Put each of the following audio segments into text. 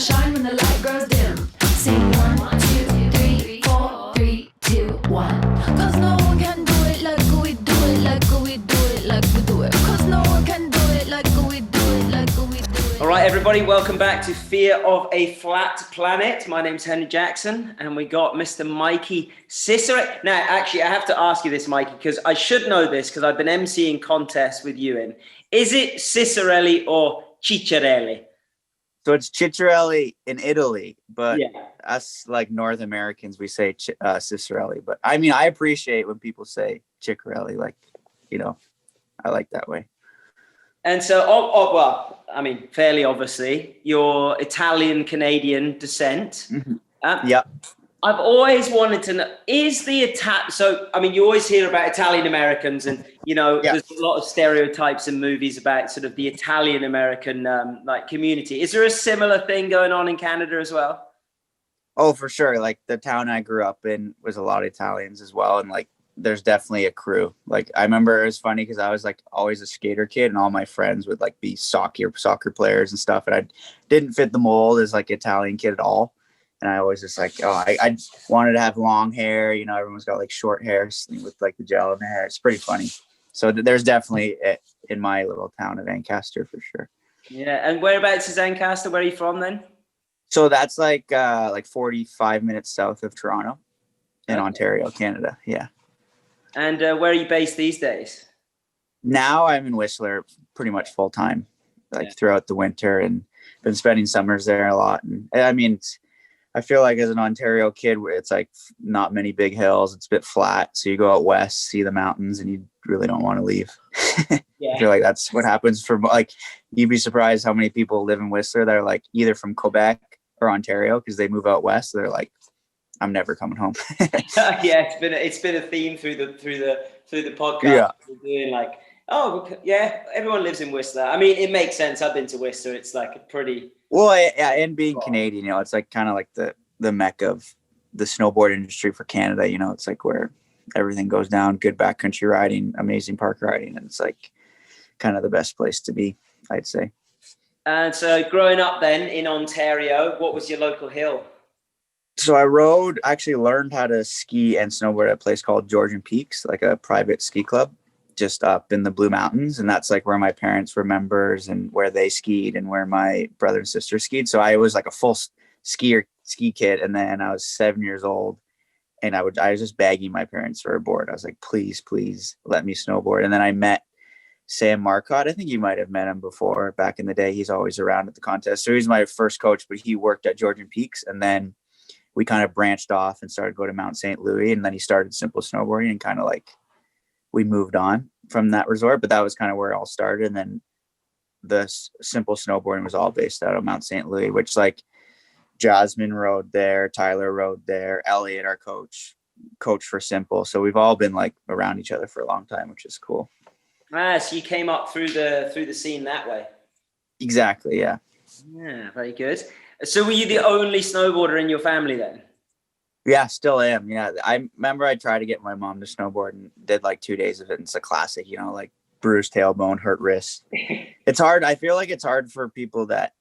shine when the light grows dim. Sing 1, 2, 3, 4, 3, 2, 1. Cause no one can do it like we do it, like we do it, like we do it. Cause no one can do it like we do it, like we do it. All right, everybody, welcome back to Fear of a Flat Planet. My name's Henry Jackson, and we got Mr. Mikey Ciccarelli. Now, actually, I have to ask you this, Mikey, because I should know this because I've been emceeing contests with you in. Is it Ciccarelli or Ciccarelli? So it's Ciccarelli in Italy, but Yeah. us like North Americans, we say Ciccarelli. But I mean, I appreciate when people say Ciccarelli, like, you know, I like that way. And so, well, I mean, fairly obviously, you're Italian-Canadian descent. Mm-hmm. Yep. I've always wanted to know, is the so, I mean, you always hear about Italian-Americans and, you know, there's a lot of stereotypes in movies about sort of the Italian-American, like, community. Is there a similar thing going on in Canada as well? Oh, for sure. Like the town I grew up in was a lot of Italians as well. And like, there's definitely a crew. Like I remember it was funny because I was like always a skater kid and all my friends would like be soccer players and stuff. And I didn't fit the mold as like Italian kid at all. And I always just like, I wanted to have long hair. You know, everyone's got like short hair with like the gel in their hair. It's pretty funny. So there's definitely it in my little town of Ancaster for sure. Yeah. And whereabouts is Ancaster? Where are you from then? So that's like 45 minutes south of Toronto in Ontario, Canada. Yeah. And where are you based these days? Now I'm in Whistler pretty much full time, like throughout the winter, and been spending summers there a lot. And I mean, I feel like as an Ontario kid, where it's like not many big hills, it's a bit flat. So you go out west, see the mountains, and you really don't want to leave. Yeah. I feel like that's what happens for like, you'd be surprised how many people live in Whistler that are like either from Quebec or Ontario because they move out west. So they're like, I'm never coming home. Yeah, it's been a theme through the podcast. Yeah. We're doing like, yeah, everyone lives in Whistler. I mean, it makes sense. I've been to Whistler. It's like a pretty and being Canadian, you know, it's like kind of like the mecca of the snowboard industry for Canada. You know, it's like where everything goes down. Good backcountry riding, amazing park riding, and it's like kind of the best place to be, I'd say. And so, growing up then in Ontario, what was your local hill? So I actually learned how to ski and snowboard at a place called Georgian Peaks, like a private ski club just up in the Blue Mountains. And that's like where my parents were members and where they skied and where my brother and sister skied. So I was like a full ski kid. And then I was 7 years old and I was just begging my parents for a board. I was like, please let me snowboard. And then I met Sam Marcotte. I think you might have met him before back in the day. He's always around at the contest. So he's my first coach, but he worked at Georgian Peaks. And then we kind of branched off and started going to Mount St. Louis. And then he started simple snowboarding and kind of like we moved on from that resort. But that was kind of where it all started. And then the simple snowboarding was all based out of Mount St. Louis, which like Jasmine rode there, Tyler rode there, Elliot, our coach for simple. So we've all been like around each other for a long time, which is cool. So you came up through the scene that way. Exactly. Yeah. Yeah, very good. So were you the only snowboarder in your family then? Yeah, still am. Yeah. I remember I tried to get my mom to snowboard and did like 2 days of it. And it's a classic, you know, like bruised tailbone, hurt wrist. It's hard. I feel like it's hard for people that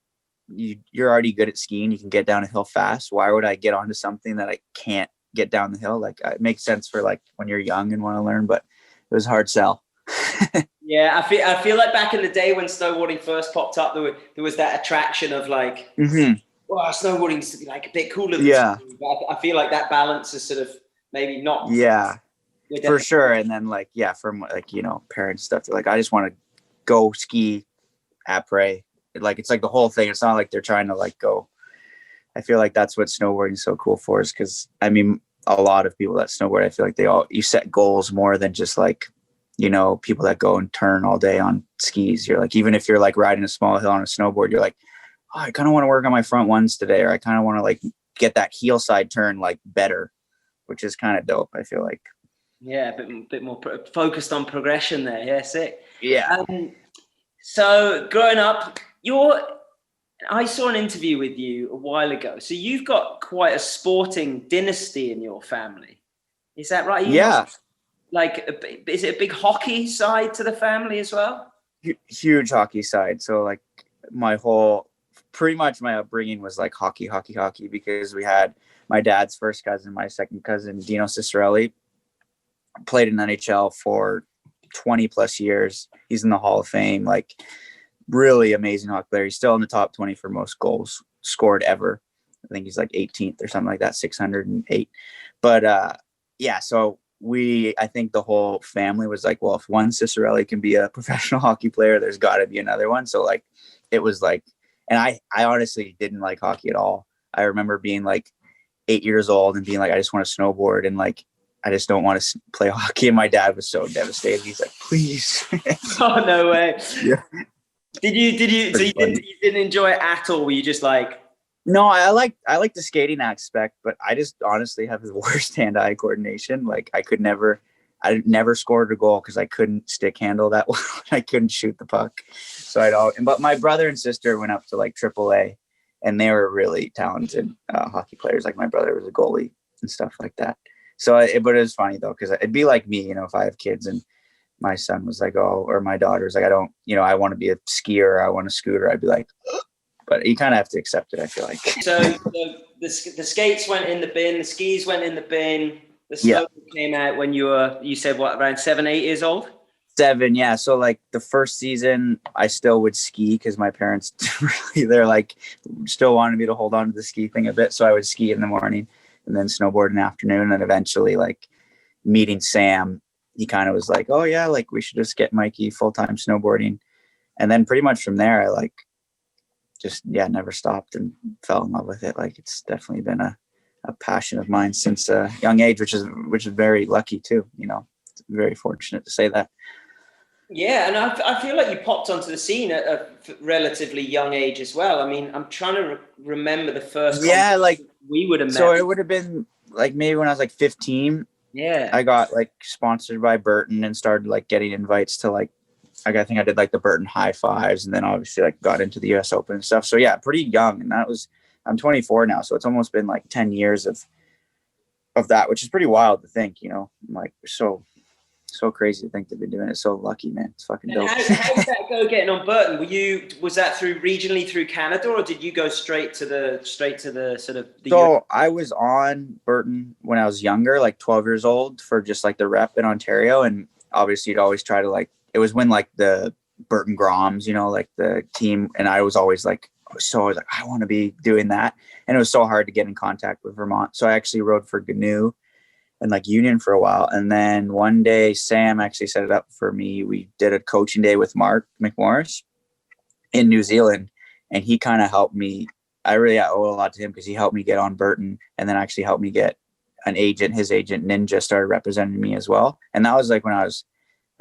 you're already good at skiing. You can get down a hill fast. Why would I get onto something that I can't get down the hill? Like it makes sense for like when you're young and want to learn, but it was a hard sell. Yeah, I feel like back in the day when snowboarding first popped up, there was that attraction of like, well, snowboarding used to be like a bit cooler than skiing. But I feel like that balance is sort of maybe not. Yeah, for sure. And then like, yeah, from like, you know, parents stuff, they're like, I just want to go ski après. Like, it's like the whole thing. It's not like they're trying to like go. I feel like that's what snowboarding is so cool for, is because, I mean, a lot of people that snowboard, I feel like you set goals more than just like, you know, people that go and turn all day on skis. You're like, even if you're like riding a small hill on a snowboard, you're like, oh, I kind of want to work on my front ones today, or I kind of want to like get that heel side turn like better, which is kind of dope, I feel like. Yeah, a bit more focused on progression there. Yeah, sick. Yeah. So growing up, I saw an interview with you a while ago. So you've got quite a sporting dynasty in your family. Is that right? Yeah. Is it a big hockey side to the family as well? Huge hockey side. So like my whole pretty much my upbringing was like hockey, because we had my dad's first cousin, my second cousin, Dino Cicceralli, played in NHL for 20 plus years. He's in the Hall of Fame, like really amazing hockey player. He's still in the top 20 for most goals scored ever. I think he's like 18th or something like that, 608. But yeah, so I think the whole family was like, well, if one Ciccarelli can be a professional hockey player, there's got to be another one. So like, it was like, and I honestly didn't like hockey at all. I remember being like 8 years old and being like, I just want to snowboard and like, I just don't want to play hockey. And my dad was so devastated. He's like, please. Oh, no way. Yeah. So you didn't enjoy it at all? Were you just like? No, I like the skating aspect, but I just honestly have the worst hand-eye coordination. Like I never scored a goal because I couldn't stick handle that well. I couldn't shoot the puck. So but my brother and sister went up to like AAA, and they were really talented hockey players. Like my brother was a goalie and stuff like that. So, but it was funny though, because it'd be like me, if I have kids and my son was like, or my daughter was like, I want to be a skier, I want a scooter. I'd be like, ugh. But you kind of have to accept it, I feel like. So the skates went in the bin, the skis went in the bin, the snow came out when you said what, around 7, 8 years old? 7, yeah. So like the first season, I still would ski because my parents they're like still wanted me to hold on to the ski thing a bit. So I would ski in the morning and then snowboard in the afternoon. And eventually, like meeting Sam, he kind of was like, oh yeah, like we should just get Mikey full-time snowboarding. And then pretty much from there, I like never stopped and fell in love with it. Like it's definitely been a passion of mine since a young age, which is very lucky too. It's very fortunate to say that. Yeah, and I feel like you popped onto the scene at a relatively young age as well. I mean, I'm trying to remember the first. Yeah, like we would have met. So it would have been like maybe when I was like 15. Yeah, I got like sponsored by Burton and started like getting invites to like I think I did like the Burton high fives, and then obviously like got into the US Open and stuff. So yeah, pretty young. And I'm 24 now. So it's almost been like 10 years of that, which is pretty wild to think, I'm like, so crazy to think they've been doing it. So lucky, man. It's fucking dope. How did that go getting on Burton? Was that regionally through Canada, or did you go straight to the sort of the So I was on Burton when I was younger, like 12 years old, for just like the rep in Ontario. And obviously you'd always try to like, it was when like the Burton Groms, like the team, and I was always like, I want to be doing that. And it was so hard to get in contact with Vermont. So I actually rode for GNU and like Union for a while. And then one day Sam actually set it up for me. We did a coaching day with Mark McMorris in New Zealand, and he kind of helped me. I really owe a lot to him because he helped me get on Burton, and then actually helped me get an agent. His agent Ninja started representing me as well. And that was like when I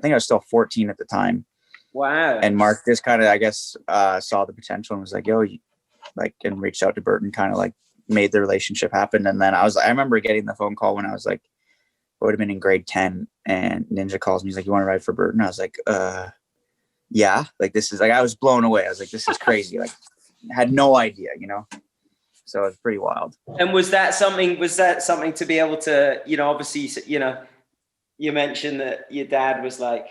think I was still 14 at the time. Wow. And Mark just kind of, I guess, saw the potential and was like, yo, and reached out to Burton, kind of like made the relationship happen. And then I remember getting the phone call when I was like, I would have been in grade 10, and Ninja calls me. He's like, you want to ride for Burton? I was like, yeah, like this is like, I was blown away. I was like, this is crazy. Like I had no idea, so it's pretty wild. And was that something to be able to, obviously, you mentioned that your dad was like,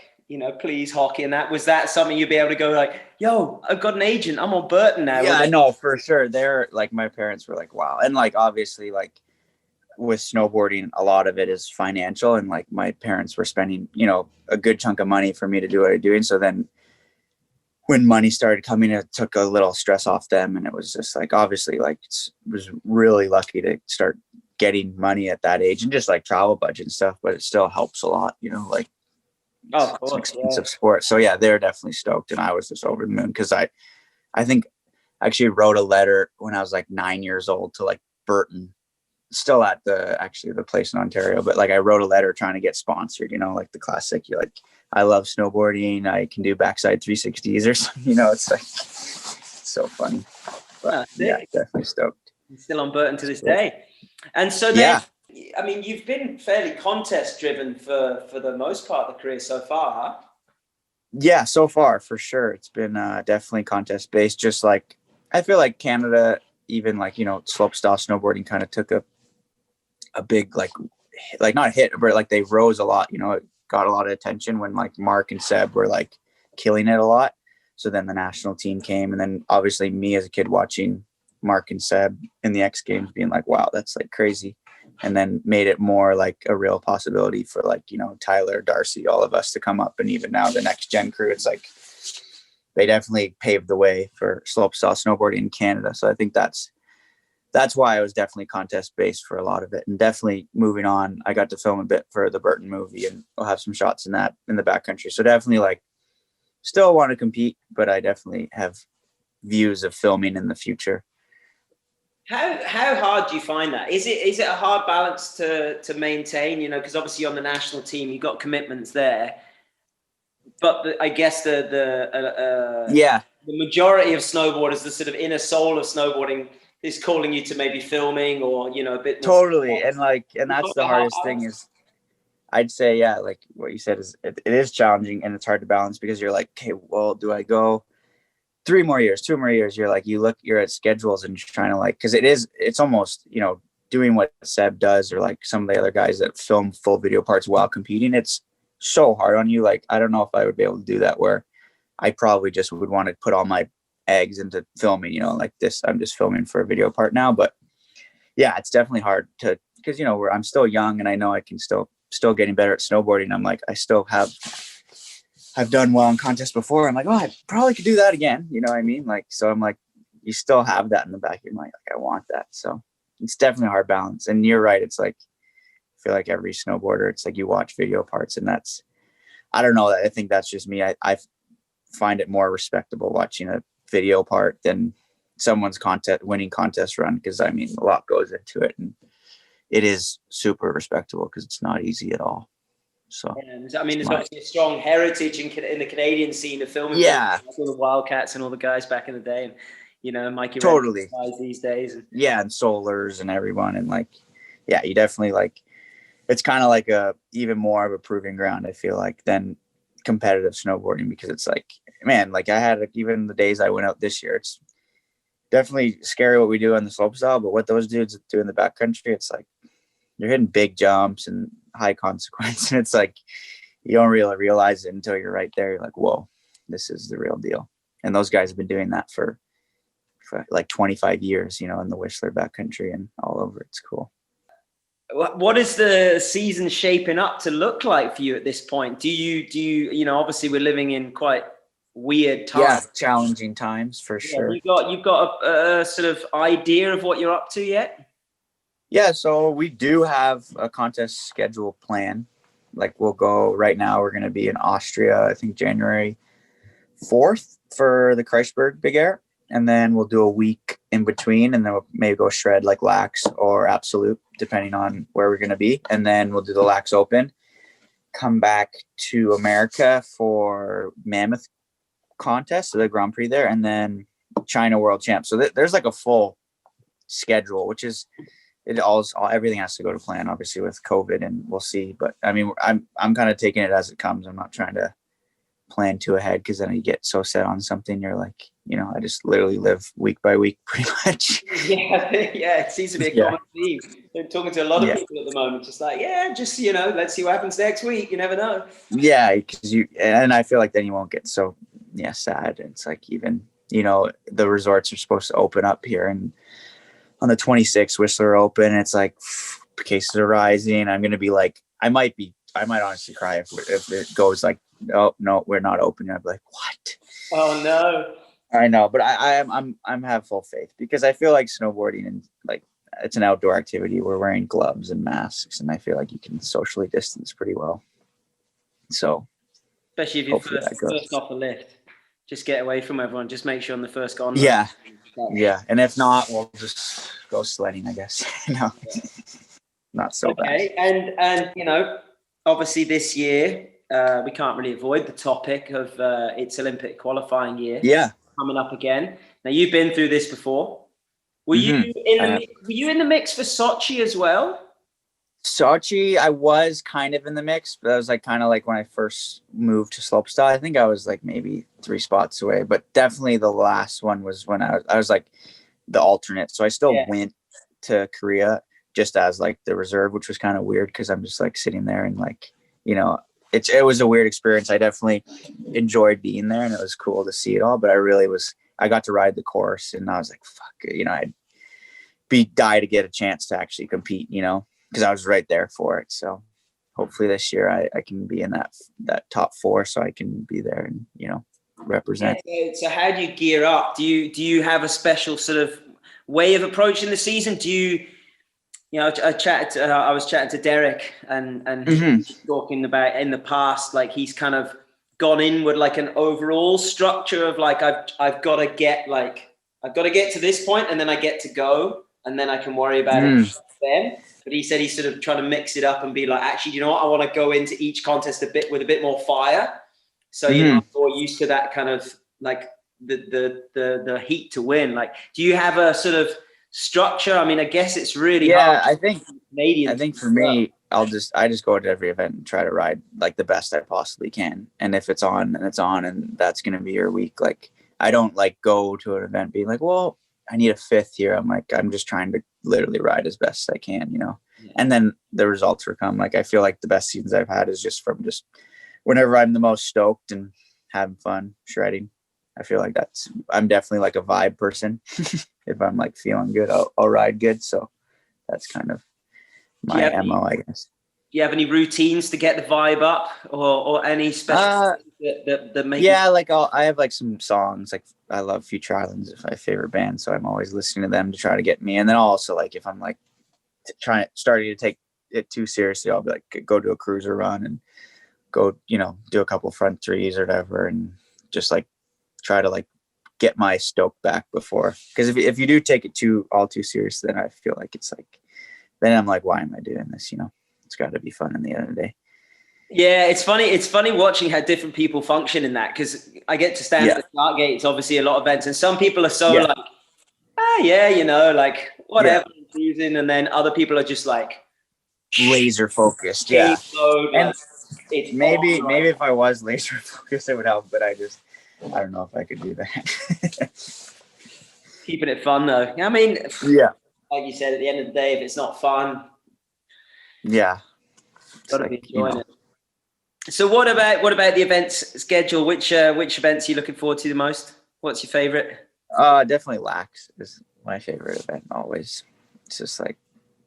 please hockey, and was that something you'd be able to go like, yo, I've got an agent, I'm on Burton now? Yeah, I know for sure. They're like, my parents were like, wow. And like, obviously like with snowboarding, a lot of it is financial. And like my parents were spending, a good chunk of money for me to do what I'm doing. So then when money started coming, it took a little stress off them. And it was just like, obviously like, was really lucky to start getting money at that age and just like travel budget and stuff, but it still helps a lot, like of course, it's an expensive sport. So yeah, they're definitely stoked. And I was just over the moon because I think I actually wrote a letter when I was like 9 years old to like Burton, still at the place in Ontario, but like I wrote a letter trying to get sponsored, like the classic, you're like, I love snowboarding, I can do backside 360s or something, it's like, it's so funny. But yeah, definitely stoked. Still on Burton to this day. And so then, I mean, you've been fairly contest driven for the most part of the career so far, huh? Yeah, so far for sure. It's been definitely contest based. Just like I feel like Canada, even like slope style snowboarding kind of took a big like not hit, but like they rose a lot. It got a lot of attention when like Mark and Seb were like killing it a lot. So then the national team came, and then obviously me as a kid watching Mark and Seb in the X Games being like, wow, that's like crazy. And then made it more like a real possibility for like, Tyler, Darcy, all of us to come up. And even now the next gen crew, it's like, they definitely paved the way for slopestyle snowboarding in Canada. So I think that's why I was definitely contest based for a lot of it. And definitely moving on, I got to film a bit for the Burton movie, and we'll have some shots in that in the backcountry. So definitely like still want to compete, but I definitely have views of filming in the future. How hard do you find that? Is it a hard balance to maintain? Because obviously on the national team you got commitments there, but I guess the majority of snowboarders, the sort of inner soul of snowboarding, is calling you to maybe filming or a bit more. Totally, and that's the hardest thing is, I'd say, like what you said is it is challenging and it's hard to balance because you're like, okay, well, do I go 3 more years, 2 more years? You're at schedules and you're trying to like, because it's almost, doing what Seb does or like some of the other guys that film full video parts while competing. It's so hard on you. Like, I don't know if I would be able to do that, where I probably just would want to put all my eggs into filming, like this, I'm just filming for a video part now. But yeah, it's definitely hard because, I'm still young and I know I can still getting better at snowboarding. I'm like, I've done well in contests before. I'm like, oh, I probably could do that again. You know what I mean? Like, so I'm like, you still have that in the back of your mind. Like, I want that. So it's definitely a hard balance. And you're right. It's like, I feel like every snowboarder, it's like you watch video parts and I don't know. I think that's just me. I find it more respectable watching a video part than someone's winning contest run. Because I mean, a lot goes into it and it is super respectable because it's not easy at all. So I mean, there's obviously a strong heritage in the Canadian scene of filming. All the Wildcats and all the guys back in the day, and Mikey totally guys these days. And Solars and everyone, and like, you definitely like. It's kind of like even more of a proving ground, I feel like, than competitive snowboarding, because it's like, man, like I had even the days I went out this year, it's definitely scary what we do on the slopestyle, but what those dudes do in the backcountry, it's like you're hitting big jumps and high consequence. And it's like, you don't really realize it until you're right there. You're like, whoa, this is the real deal. And those guys have been doing that for like 25 years, in the Whistler backcountry and all over. It's cool. What is the season shaping up to look like for you at this point? Do you obviously we're living in quite weird times. Yeah, challenging times for sure. You've got a sort of idea of what you're up to yet? Yeah, so we do have a contest schedule plan. Like we'll go right now, we're going to be in Austria, I think January 4th for the Kreisberg Big Air. And then we'll do a week in between, and then we'll maybe go shred like Lax or Absolute, depending on where we're going to be. And then we'll do the Lax Open, come back to America for Mammoth contest, so the Grand Prix there, and then China World Champ. So there's like a full schedule, which is everything has to go to plan, obviously with COVID, and we'll see. But I mean, I'm kind of taking it as it comes. I'm not trying to plan too ahead, because then you get so set on something, you're like, I just literally live week by week pretty much. Yeah, it seems to be a common theme. I'm talking to a lot of people at the moment, just like, let's see what happens next week. You never know. Yeah, because and I feel like then you won't get so sad. It's like, even, the resorts are supposed to open up here, and on the 26th Whistler Open, it's like cases are rising. I'm going to be like, I might honestly cry if it goes like, oh no, we're not open. I'd be like, what? Oh no. I know, but I'm have full faith, because I feel like snowboarding, and like, it's an outdoor activity. We're wearing gloves and masks, and I feel like you can socially distance pretty well. So, especially if you're first off the lift, just get away from everyone. Just make sure on the first gondola. Yeah. And if not, we'll just go sledding, I guess. No, not so bad. Okay, and obviously this year we can't really avoid the topic of its Olympic qualifying year. Yeah. Coming up again. Now, you've been through this before. Were you in the mix for Sochi as well? Sochi, I was kind of in the mix, but that was like kind of like when I first moved to slopestyle. I think I was like maybe 3 spots away, but definitely the last one was when I was like the alternate. So I still went to Korea just as like the reserve, which was kind of weird, because I'm just like sitting there and like, it was a weird experience. I definitely enjoyed being there, and it was cool to see it all. But I got to ride the course, and I was like, fuck, I'd die to get a chance to actually compete, because I was right there for it. So hopefully this year I can be in that top 4, so I can be there and represent. Yeah, so how do you gear up? Do you have a special sort of way of approaching the season? Do you I was chatting to Derek and he's talking about in the past, like he's kind of gone in with like an overall structure of like I've got to get to this point, and then I get to go, and then I can worry about it then. But he said he's sort of trying to mix it up and be like, actually, you know what? I want to go into each contest with a bit more fire. So I'm more used to that kind of like the heat to win. Like, do you have a sort of structure? I mean, I guess it's really hard. I think for me, I just go to every event and try to ride like the best I possibly can. And if it's on, then it's on, and that's going to be your week. Like, I don't like go to an event being like, well, I need a 5th here. I'm just trying to literally ride as best as I can, and then the results will come. Like, I feel like the best seasons I've had is just from just whenever I'm the most stoked and having fun shredding. I feel like I'm definitely like a vibe person. If I'm like feeling good, I'll ride good. So that's kind of my MO, I guess. Do you have any routines to get the vibe up, or any special that make? Yeah, like I have like some songs. Like, I love Future Islands, it's my favorite band, so I'm always listening to them to try to get me. And then also, like, if I'm like starting to take it too seriously, I'll be like go do a cruiser run and go, do a couple front threes or whatever, and just like try to like get my stoke back before. Because if you do take it too serious, then I feel like it's like, then I'm like, why am I doing this? It's got to be fun in the end of the day. Yeah, it's funny. It's funny watching how different people function in that, because I get to stand at the start gate. It's obviously a lot of events, and some people are so like, like whatever, using, and then other people are just like laser focused. Yeah, and maybe if I was laser focused, it would help. But I don't know if I could do that. Keeping it fun though. I mean, like you said, at the end of the day, if it's not fun, gotta be enjoying it. So what about the events schedule? Which events are you looking forward to the most? What's your favorite? Definitely Lax is my favorite event always. It's just like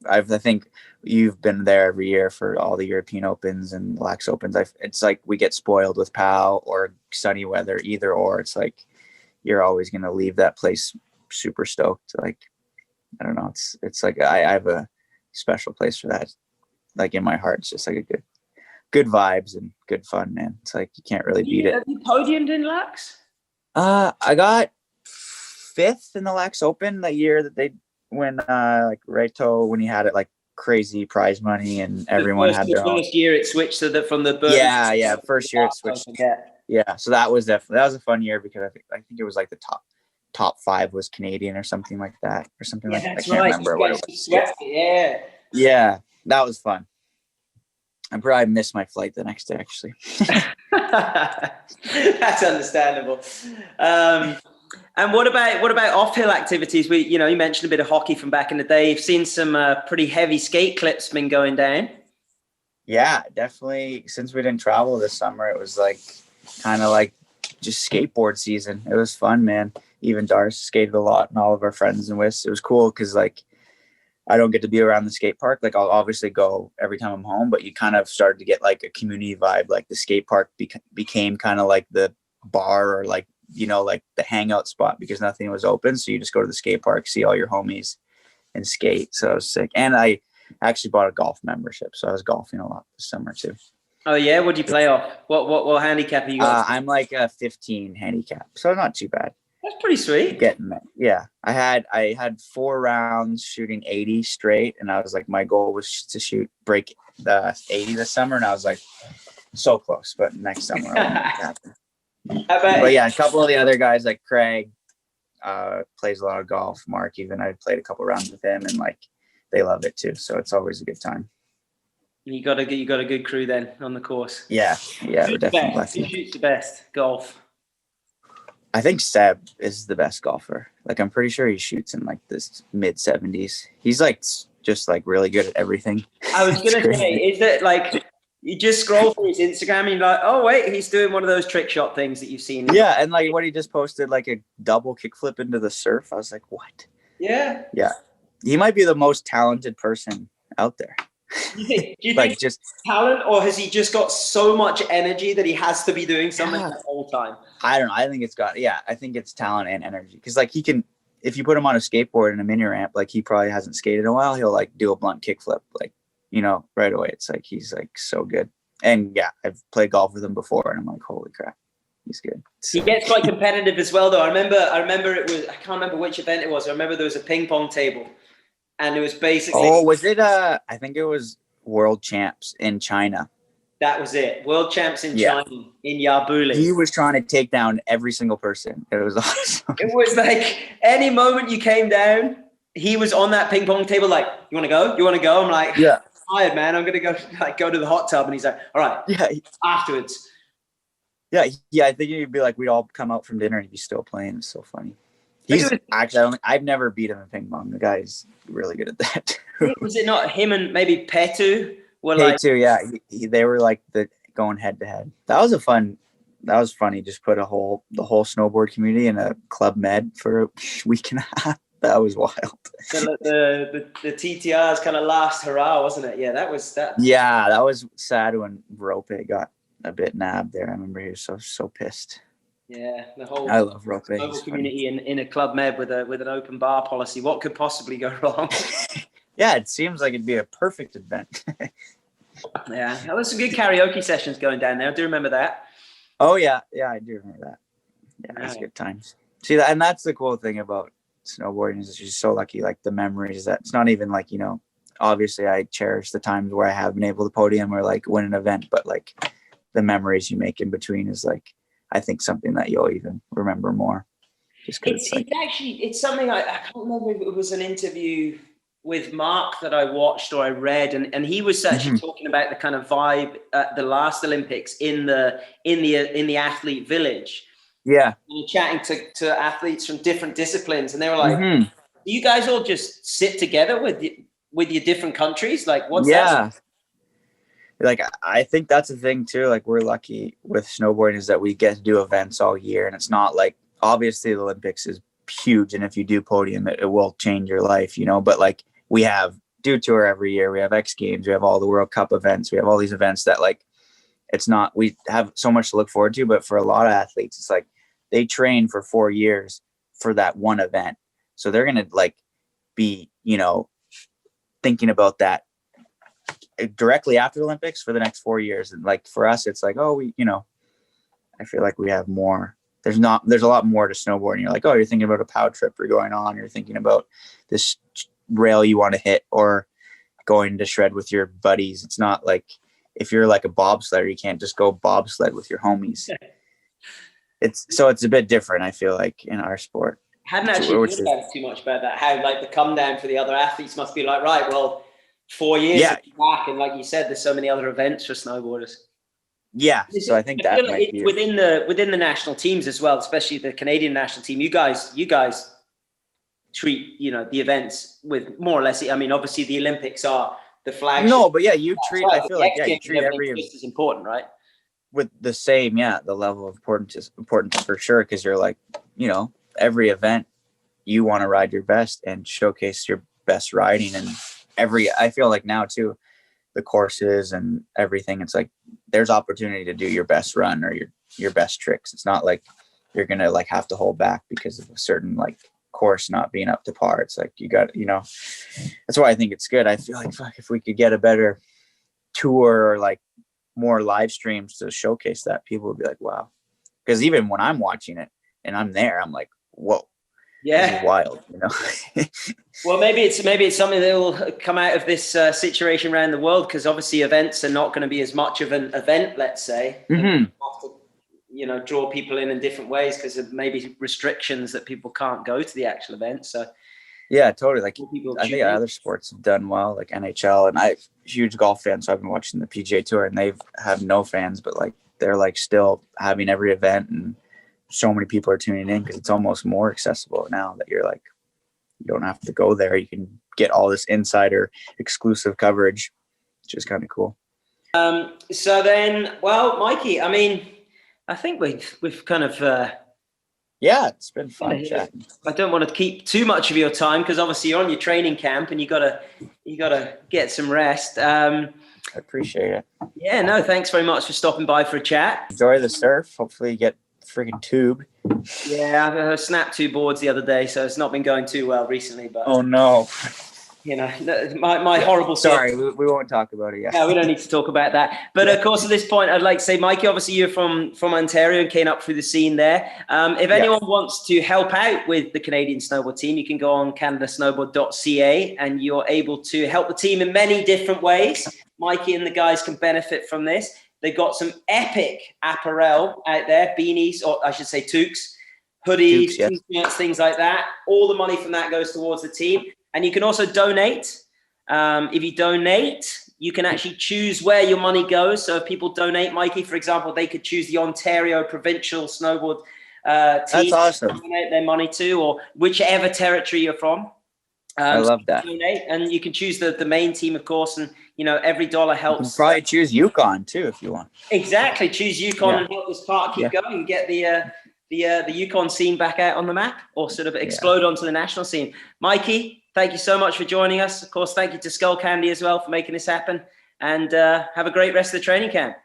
I think you've been there every year for all the European Opens and Lax Opens. It's like we get spoiled with PAL or sunny weather, either or. It's like you're always going to leave that place super stoked. Like, I don't know. It's like I have a special place for that. Like, in my heart, it's just like a good vibes and good fun, man. It's like you can't really beat it. Have you podiumed in Lax? I got 5th in the Lax Open that year that when like Reto, when he had it like crazy prize money and everyone had their own. First year it switched to from the Burton. Yeah. First year it switched. Yeah. So that was a fun year, because I think it was like the top 5 was Canadian or something like that, like that. I can't remember what it was. Yeah, that was fun. I probably missed my flight the next day, actually. That's understandable. And what about off-hill activities? You mentioned a bit of hockey from back in the day. You've seen some pretty heavy skate clips been going down. Yeah, definitely. Since we didn't travel this summer, it was like kind of like just skateboard season. It was fun, man. Even Darce skated a lot, and all of our friends and Wiss. It was cool because like I don't get to be around the skate park. Like, I'll obviously go every time I'm home, but you kind of started to get like a community vibe. Like the skate park became kind of like the bar, or like, like the hangout spot, because nothing was open. So you just go to the skate park, see all your homies and skate. So it was sick. And I actually bought a golf membership. So I was golfing a lot this summer too. Oh yeah. What do you play off? What handicap are you got? I'm like a 15 handicap. So not too bad. That's pretty sweet. Getting that. Yeah. I had 4 rounds shooting 80 straight. And I was like, my goal was to break the 80 this summer. And I was like, so close, but next summer I'll make it happen. But yeah, a couple of the other guys like Craig plays a lot of golf. Mark, even I played a couple rounds with him, and like they love it too. So it's always a good time. You got a good crew then on the course. Yeah, we're definitely lucky. Who shoots the best golf? I think Seb is the best golfer. Like, I'm pretty sure he shoots in like this mid 70s. He's like just like really good at everything. I was gonna say, is it like You just scroll through his Instagram and you're like, oh wait, he's doing one of those trick shot things that you've seen. Yeah, and like what he just posted, like a double kickflip into the surf. I was like, what? Yeah. Yeah. He might be the most talented person out there. Do you Like think just talent, or has he just got so much energy that he has to be doing something the whole time? I don't know. I think I think it's talent and energy. Because like he can, if you put him on a skateboard and a mini ramp, like he probably hasn't skated in a while, he'll like do a blunt kickflip, like, you know, right away. It's like he's like so good. And yeah, I've played golf with him before, and I'm like, holy crap, he's good. He gets quite competitive as well, though. I remember it was, I can't remember which event it was. I remember there was a ping pong table, and it was basically. Oh, was it? I think it was World Champs in China. That was it. World Champs in China, in Yabuli. He was trying to take down every single person. It was awesome. It was like any moment you came down, he was on that ping pong table. Like, you want to go? You want to go? I'm like, yeah. Tired, man. I'm gonna go to the hot tub, and he's like, all right, yeah. Afterwards. Yeah. I think he'd be like, we'd all come out from dinner and he'd be still playing. It's so funny. He's actually, I've never beat him in ping pong. The guy's really good at that. Was it not him and maybe Petu were Petu, yeah. They were like going head to head. That was funny. Just put the whole snowboard community in a club med for a week and a half. That was wild. The TTR's kind of last hurrah, wasn't it? Yeah, that was that. Yeah, that was sad when Rope got a bit nabbed there. I remember he was so pissed. Yeah, the whole I love Rope. Community in a club med with an open bar policy. What could possibly go wrong? Yeah, it seems like it'd be a perfect event. Yeah, there was some good karaoke sessions going down there. I do remember that. Oh yeah, I do remember that. Yeah, that's good times. See that, and that's the cool thing about snowboarding is you're so lucky. Like the memories that it's not even like, you know, obviously I cherish the times where I have been able to podium or like win an event, but like the memories you make in between is like, I think something that you'll even remember more. Just it's something I can't remember if it was an interview with Mark that I watched or I read, and he was actually talking about the kind of vibe at the last Olympics in the athlete village. Yeah, and chatting to athletes from different disciplines, and they were like, "Do you guys all just sit together with your different countries? Like, what's that?" Like, I think that's the thing too. Like, we're lucky with snowboarding is that we get to do events all year, and it's not like obviously the Olympics is huge, and if you do podium, it will change your life, you know. But like, we have do tour every year, we have X Games, we have all the World Cup events, we have all these events that like, it's not, we have so much to look forward to, but for a lot of athletes, it's like they train for 4 years for that one event. So they're going to like be, you know, thinking about that directly after the Olympics for the next 4 years. And like, for us, it's like, oh, we, you know, I feel like we have more, there's a lot more to snowboarding. You're like, oh, you're thinking about a POW trip you're going on. You're thinking about this rail you want to hit or going to shred with your buddies. It's not like, if you're like a bobsledder, you can't just go bobsled with your homies. It's a bit different, I feel like, in our sport. Hadn't actually thought about it too much about that. How like the come down for the other athletes must be like, right, well, 4 years back, and like you said, there's so many other events for snowboarders. Yeah, so I think that might be within the national teams as well, especially the Canadian national team. You guys treat, you know, the events with more or less. I mean, obviously the Olympics are the flagship. No, but yeah, you treat. I feel like you treat every just as important, right? With the same, the level of importance for sure. Because you're like, you know, every event you want to ride your best and showcase your best riding, and I feel like now too, the courses and everything. It's like there's opportunity to do your best run or your best tricks. It's not like you're gonna like have to hold back because of a certain like course not being up to par. It's like you got, you know, that's why I think it's good. I feel like if we could get a better tour or like more live streams to showcase that, people would be like, wow. Because even when I'm watching it and I'm there, I'm like, whoa, this is wild, you know. Well, maybe it's something that will come out of this situation around the world, because obviously events are not going to be as much of an event, let's say. Have to, you know, draw people in different ways because of maybe restrictions that people can't go to the actual event. So yeah, totally. Like I think other sports have done well, like NHL, and I'm a huge golf fan, so I've been watching the PGA Tour, and they have no fans, but like they're like still having every event, and so many people are tuning in because it's almost more accessible now that you're like, you don't have to go there. You can get all this insider exclusive coverage, which is kind of cool. So then, well, Mikey, I mean, I think we've kind of Yeah, it's been fun chatting. I don't want to keep too much of your time because obviously you're on your training camp and you gotta get some rest. I appreciate it. Yeah, no, thanks very much for stopping by for a chat. Enjoy the surf. Hopefully you get freaking tube. Yeah, I snapped 2 boards the other day, so it's not been going too well recently. But Oh no. you know, my horrible. Sorry, we won't talk about it yet. No, we don't need to talk about that. But of course, at this point, I'd like to say, Mikey, obviously you're from Ontario and came up through the scene there. If anyone wants to help out with the Canadian snowboard team, you can go on canadasnowboard.ca and you're able to help the team in many different ways. Mikey and the guys can benefit from this. They've got some epic apparel out there, beanies, or I should say toques, hoodies, t-shirts, things like that. All the money from that goes towards the team. And you can also donate. If you donate, you can actually choose where your money goes. So if people donate, Mikey, for example, they could choose the Ontario Provincial Snowboard team. That's awesome. To donate their money to, or whichever territory you're from. I love that. Donate, and you can choose the main team, of course, and you know every dollar helps. You can probably choose Yukon too if you want. Exactly, choose Yukon and help this park keep going and get the Yukon scene back out on the map, or sort of explode onto the national scene. Mikey, thank you so much for joining us. Of course, thank you to Skull Candy as well for making this happen, and have a great rest of the training camp.